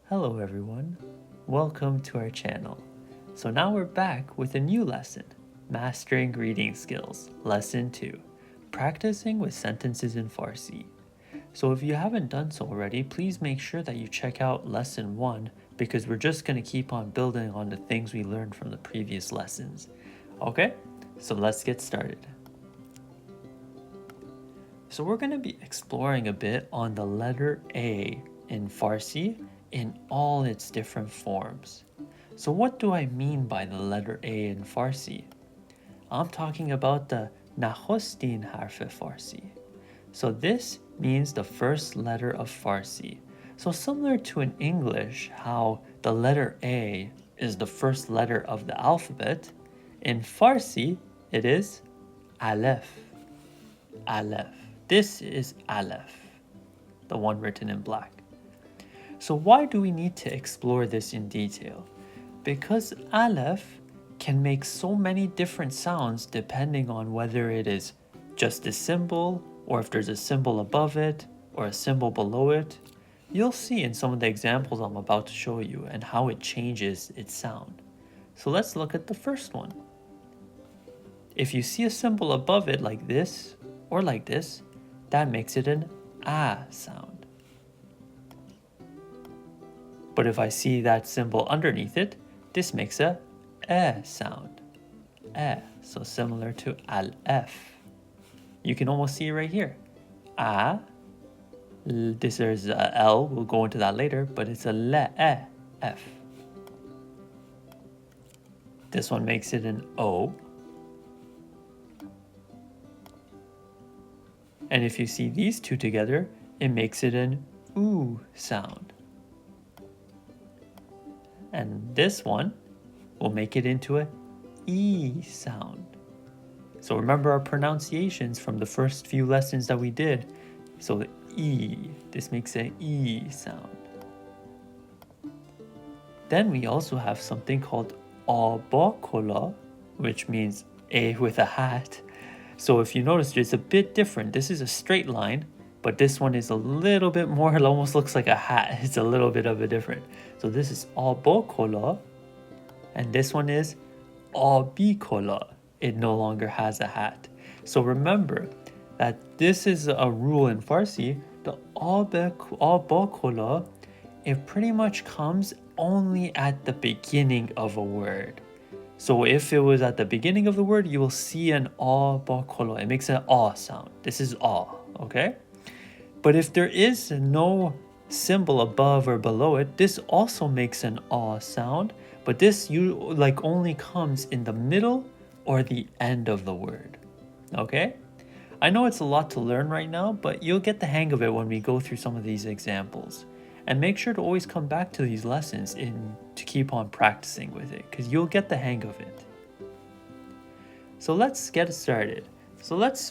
Hello everyone, welcome to our channel. So now we're back with a new lesson, Mastering Reading Skills, Lesson 2, Practicing with Sentences in Farsi. So if you haven't done so already, please make sure that you check out Lesson 1 because we're just going to keep on building on the things we learned from the previous lessons. Okay, so let's get started. So we're going to be exploring a bit on the letter A in Farsi in all its different forms. So what do I mean by the letter A in Farsi? I'm talking about the Nakhostin harf Farsi. So this means the first letter of Farsi. So similar to in English, how the letter A is the first letter of the alphabet, in Farsi it is Alef. Alef. This is Alef, the one written in black. So why do we need to explore this in detail? Because Alef can make so many different sounds depending on whether it is just a symbol or if there's a symbol above it or a symbol below it. You'll see in some of the examples I'm about to show you and how it changes its sound. So let's look at the first one. If you see a symbol above it like this or like this, that makes it an ah sound. But if I see that symbol underneath it, this makes a sound. So similar to alef. You can almost see it right here. This is a L, we'll go into that later, but it's a F. This one makes it an O. And if you see these two together, it makes it an oo sound. And this one will make it into a E sound. So remember our pronunciations from the first few lessons that we did. So the E, this makes an E sound. Then we also have something called abokola, which means a with a hat. So if you notice, it's a bit different. This is a straight line, but this one is a little bit more, it almost looks like a hat. It's a little bit of a different. So this is abokola, and this one is abikola. It no longer has a hat. So remember that this is a rule in Farsi. The abokola, it pretty much comes only at the beginning of a word. So if it was at the beginning of the word, you will see an abokola. It makes an ah sound. This is ah, okay? But if there is no symbol above or below it, this also makes an ah sound, but this only comes in the middle or the end of the word. Okay? I know it's a lot to learn right now, but you'll get the hang of it when we go through some of these examples. And make sure to always come back to these lessons to keep on practicing with it, because you'll get the hang of it. So let's get started.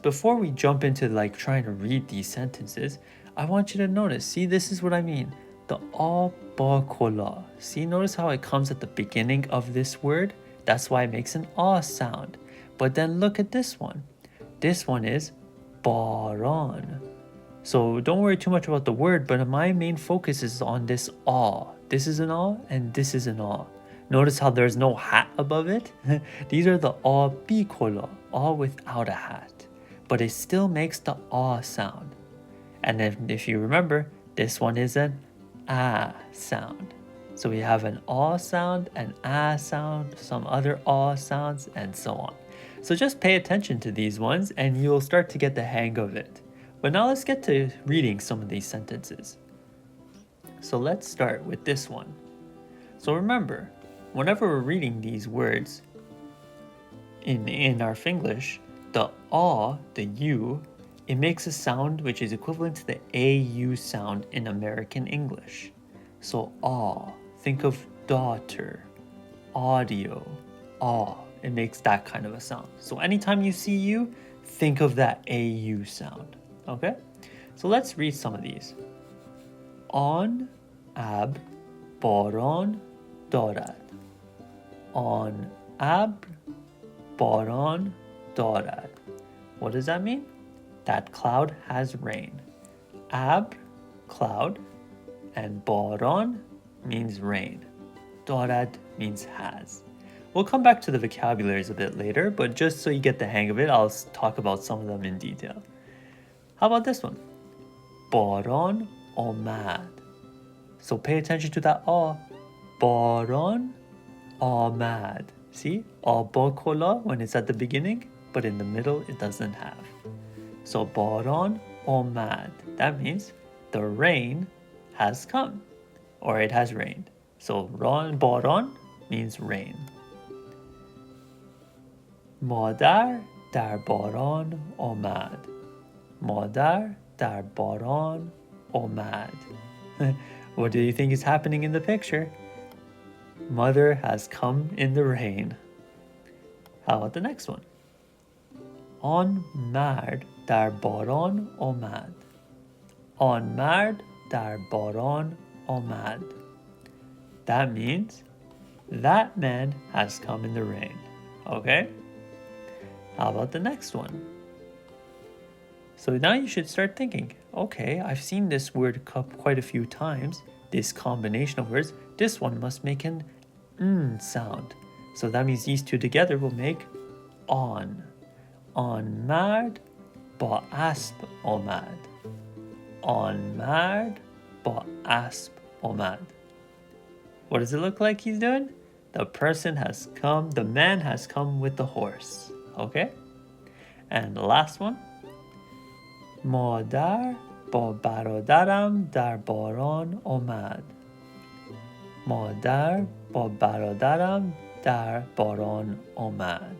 Before we jump into trying to read these sentences, I want you to notice, see, this is what I mean. The abokola. See, notice how it comes at the beginning of this word? That's why it makes an ah sound. But then look at this one. This one is baran. So don't worry too much about the word, but my main focus is on this ah. This is an ah and this is an ah. Notice how there's no hat above it? These are the abikola, ah without a hat. But it still makes the ah sound. And then if you remember, this one is an ah sound. So we have an ah sound, an ah sound, some other ah sounds, and so on. So just pay attention to these ones and you'll start to get the hang of it. But now let's get to reading some of these sentences. So let's start with this one. So remember, whenever we're reading these words in our Finglish, the ah, the U, it makes a sound which is equivalent to the AU sound in American English. So ah, think of daughter, audio, ah, it makes that kind of a sound. So anytime you see U, think of that AU sound. Okay, so let's read some of these. On ab baron dorad. On ab baron dorad. What does that mean? That cloud has rain. Ab, cloud, and baron, means rain. Dorad means has. We'll come back to the vocabularies a bit later, but just so you get the hang of it, I'll talk about some of them in detail. How about this one? Baron omad. So pay attention to that ah. Baron omad. See? Abakola when it's at the beginning, but in the middle it doesn't have. So baron omad. That means the rain has come, or it has rained. So baron means rain. مادر در باران آمد. مادر در باران آمد. What do you think is happening in the picture? Mother has come in the rain. How about the next one? آن مرد در باران آمد. آن مرد در باران آمد. That means that man has come in the rain. Okay? How about the next one? So now you should start thinking, okay, I've seen this word quite a few times, this combination of words. This one must make an sound. So that means these two together will make on. On mard ba asp omad. On mard ba asp omad. What does it look like he's doing? The person has come, the man has come with the horse. Okay? And the last one. مادر با برادرم در باران آمد. مادر با برادرم در باران آمد.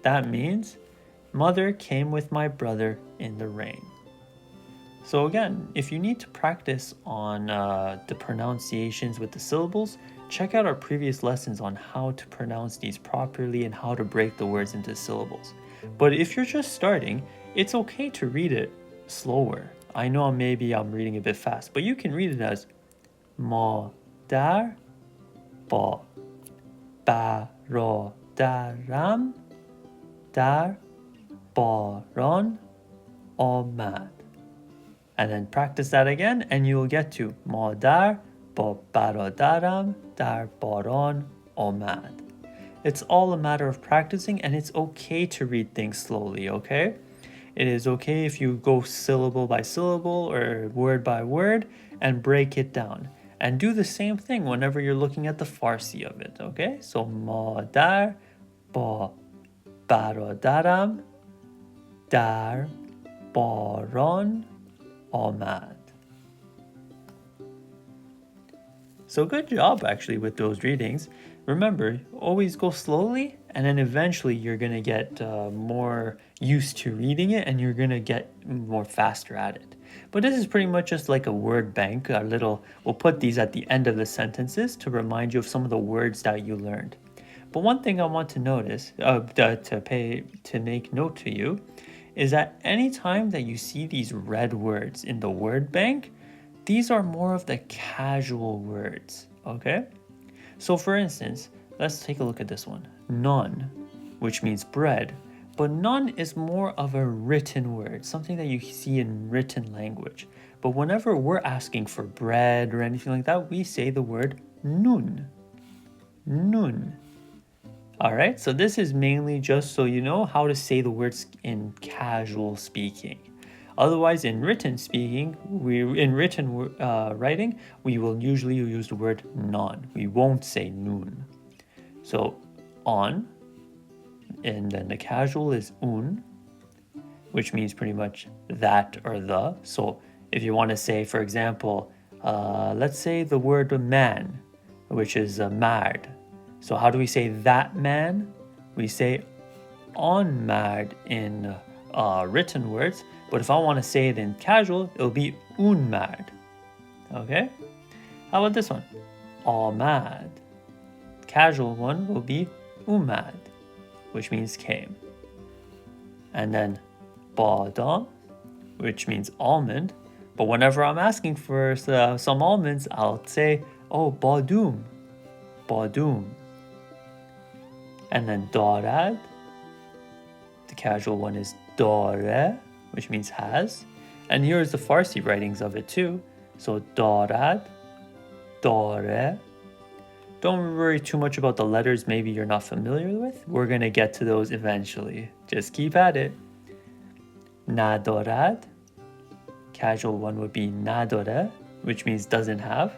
That means mother came with my brother in the rain. So again, if you need to practice on the pronunciations with the syllables, check out our previous lessons on how to pronounce these properly and how to break the words into syllables. But if you're just starting, it's okay to read it slower. I know maybe I'm reading a bit fast, but you can read it as مادر با برادرم در باران آمد. And then practice that again and you'll get to مادر با برادرم در باران آمد. It's all a matter of practicing and it's okay to read things slowly, okay? It is okay if you go syllable by syllable or word by word and break it down. And do the same thing whenever you're looking at the Farsi of it, okay? So مادر با برادرم در باران آمد. So good job actually with those readings. Remember, always go slowly and then eventually you're going to get more used to reading it and you're going to get more faster at it. But this is pretty much just like a word bank. We'll put these at the end of the sentences to remind you of some of the words that you learned. But one thing I want to notice, to make note to you, is that anytime that you see these red words in the word bank, these are more of the casual words, okay? So for instance, let's take a look at this one. None, which means bread, but none is more of a written word, something that you see in written language. But whenever we're asking for bread or anything like that, we say the word nun. Nun. All right, so this is mainly just so you know how to say the words in casual speaking. Otherwise, in written writing, we will usually use the word non. We won't say nun. So on, and then the casual is un, which means pretty much that or the. So if you want to say, for example, let's say the word man, which is mard. So how do we say that man? We say on mard in written words, but if I want to say it in casual, it'll be un mard. Okay? How about this one? Ahmad. Casual one will be umad, which means came. And then badam, which means almond. But whenever I'm asking for some almonds, I'll say, oh, badum. Badum. And then darad. The casual one is dare, which means has. And here's the Farsi writings of it too. So darad, داره. Don't worry too much about the letters maybe you're not familiar with. We're going to get to those eventually. Just keep at it. ندارد. Casual one would be نداره, which means doesn't have.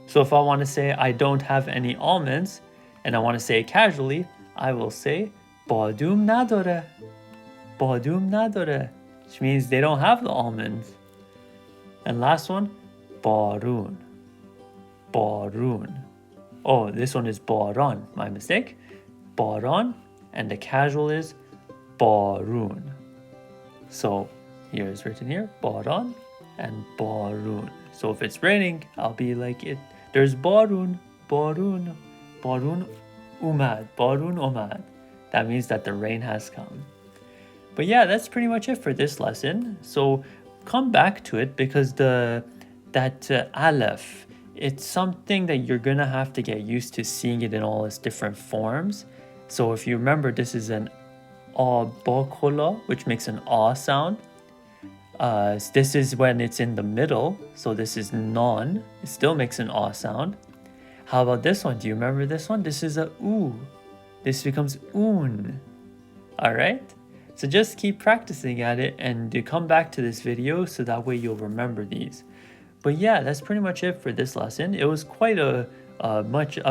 So if I want to say I don't have any almonds, and I want to say it casually, I will say بادوم نداره. بادوم نداره, which means they don't have the almonds. And last one, بارون. بارون. Oh, this one is باران, my mistake. باران, and the casual is بارون. So here is written here, باران and بارون. So if it's raining, I'll be like it. There's بارون, بارون, بارون اومد, بارون اومد. That means that the rain has come. But yeah, that's pretty much it for this lesson. So come back to it because that Alef, it's something that you're gonna have to get used to seeing it in all its different forms. So if you remember, this is an bakolo, which makes an sound. This is when it's in the middle, so this is non. It still makes an sound. How about this one? Do you remember this one? This is a u. This becomes un. All right. So just keep practicing at it and come back to this video so that way you'll remember these. But yeah, that's pretty much it for this lesson. It was quite a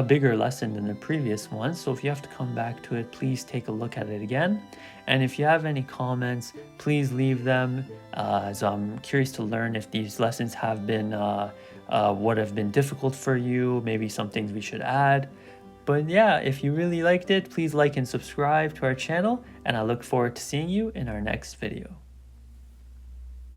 bigger lesson than the previous one. So if you have to come back to it, please take a look at it again. And if you have any comments, please leave them. So I'm curious to learn if these lessons have been what have been difficult for you, maybe some things we should add. But yeah, if you really liked it, please like and subscribe to our channel, and I look forward to seeing you in our next video.